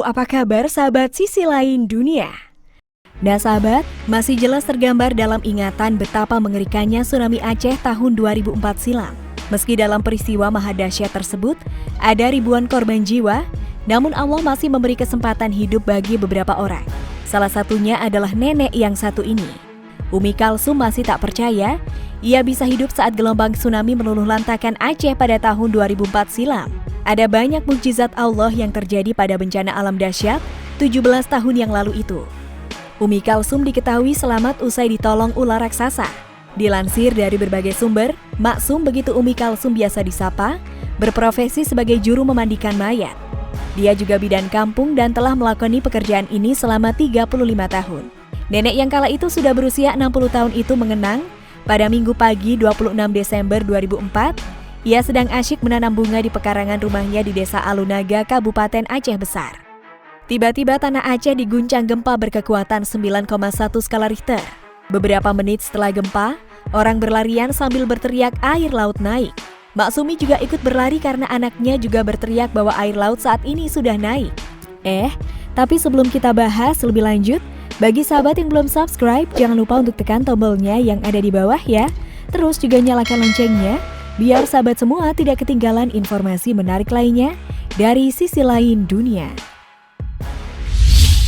apa kabar sahabat sisi lain dunia? Nah sahabat, masih jelas tergambar dalam ingatan betapa mengerikannya tsunami Aceh tahun 2004 silam. Meski dalam peristiwa maha dahsyat tersebut, ada ribuan korban jiwa, namun Allah masih memberi kesempatan hidup bagi beberapa orang. Salah satunya adalah nenek yang satu ini. Umi Kalsum masih tak percaya, ia bisa hidup saat gelombang tsunami meluluhlantakkan Aceh pada tahun 2004 silam. Ada banyak mukjizat Allah yang terjadi pada bencana alam dahsyat 17 tahun yang lalu itu. Umi Kalsum diketahui selamat usai ditolong ular raksasa. Dilansir dari berbagai sumber, Maksum begitu Umi Kalsum biasa disapa, berprofesi sebagai juru memandikan mayat. Dia juga bidan kampung dan telah melakoni pekerjaan ini selama 35 tahun. Nenek yang kala itu sudah berusia 60 tahun itu mengenang, pada Minggu pagi 26 Desember 2004, ia sedang asyik menanam bunga di pekarangan rumahnya di Desa Alunaga, Kabupaten Aceh Besar. Tiba-tiba tanah Aceh diguncang gempa berkekuatan 9,1 skala Richter. Beberapa menit setelah gempa, orang berlarian sambil berteriak air laut naik. Maksumi juga ikut berlari karena anaknya juga berteriak bahwa air laut saat ini sudah naik. Tapi sebelum kita bahas lebih lanjut, bagi sahabat yang belum subscribe, jangan lupa untuk tekan tombolnya yang ada di bawah ya. Terus juga nyalakan loncengnya, biar sahabat semua tidak ketinggalan informasi menarik lainnya dari sisi lain dunia.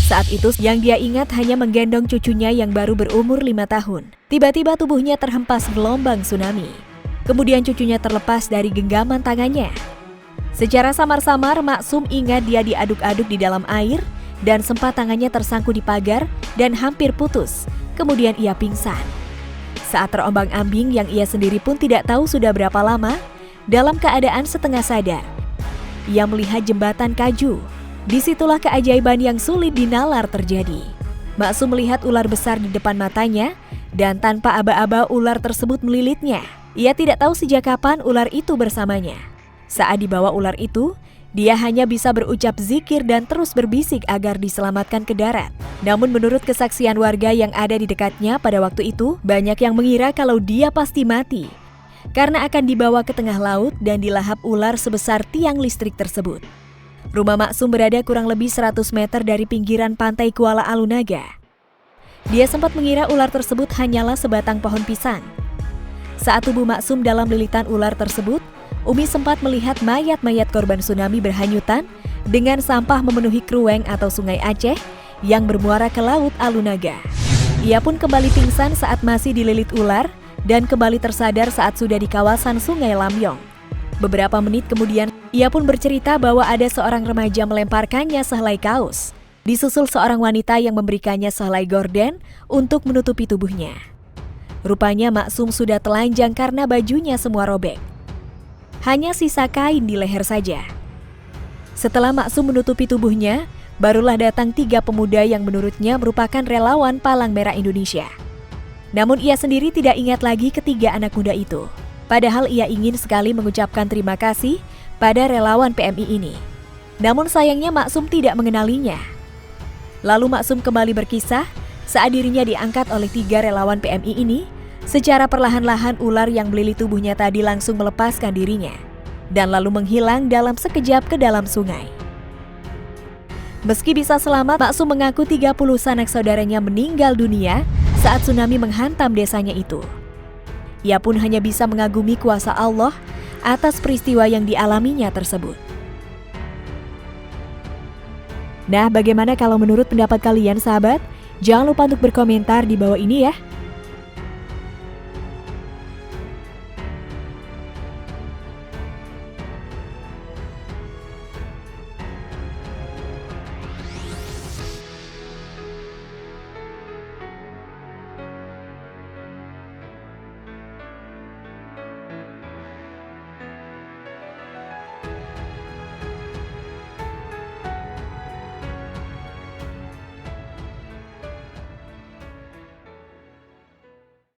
Saat itu yang dia ingat hanya menggendong cucunya yang baru berumur 5 tahun. Tiba-tiba tubuhnya terhempas gelombang tsunami. Kemudian cucunya terlepas dari genggaman tangannya. Secara samar-samar Maksum ingat dia diaduk-aduk di dalam air dan sempat tangannya tersangkut di pagar dan hampir putus. Kemudian ia pingsan. Saat terombang-ambing yang ia sendiri pun tidak tahu sudah berapa lama, dalam keadaan setengah sadar, ia melihat jembatan kayu. Disitulah keajaiban yang sulit dinalar terjadi. Maksum melihat ular besar di depan matanya, dan tanpa aba-aba ular tersebut melilitnya. Ia tidak tahu sejak kapan ular itu bersamanya. Saat dibawa ular itu, dia hanya bisa berucap zikir dan terus berbisik agar diselamatkan ke darat. Namun menurut kesaksian warga yang ada di dekatnya pada waktu itu, banyak yang mengira kalau dia pasti mati karena akan dibawa ke tengah laut dan dilahap ular sebesar tiang listrik tersebut. Rumah Maksum berada kurang lebih 100 meter dari pinggiran pantai Kuala Alunaga. Dia sempat mengira ular tersebut hanyalah sebatang pohon pisang. Saat tubuh Maksum dalam lilitan ular tersebut, Umi sempat melihat mayat-mayat korban tsunami berhanyutan dengan sampah memenuhi Krueng atau Sungai Aceh yang bermuara ke Laut Alunaga. Ia pun kembali pingsan saat masih dililit ular dan kembali tersadar saat sudah di kawasan Sungai Lamyong. Beberapa menit kemudian, ia pun bercerita bahwa ada seorang remaja melemparkannya sehelai kaos. Disusul seorang wanita yang memberikannya sehelai gorden untuk menutupi tubuhnya. Rupanya Maksum sudah telanjang karena bajunya semua robek. Hanya sisa kain di leher saja. Setelah Maksum menutupi tubuhnya, barulah datang 3 pemuda yang menurutnya merupakan relawan Palang Merah Indonesia. Namun ia sendiri tidak ingat lagi ketiga anak muda itu. Padahal ia ingin sekali mengucapkan terima kasih pada relawan PMI ini. Namun sayangnya Maksum tidak mengenalinya. Lalu Maksum kembali berkisah saat dirinya diangkat oleh 3 relawan PMI ini. Secara perlahan-lahan ular yang melilit tubuhnya tadi langsung melepaskan dirinya dan lalu menghilang dalam sekejap ke dalam sungai. Meski bisa selamat, Maksum mengaku 30 sanak saudaranya meninggal dunia saat tsunami menghantam desanya itu. Ia pun hanya bisa mengagumi kuasa Allah atas peristiwa yang dialaminya tersebut. Nah, bagaimana kalau menurut pendapat kalian sahabat? Jangan lupa untuk berkomentar di bawah ini ya.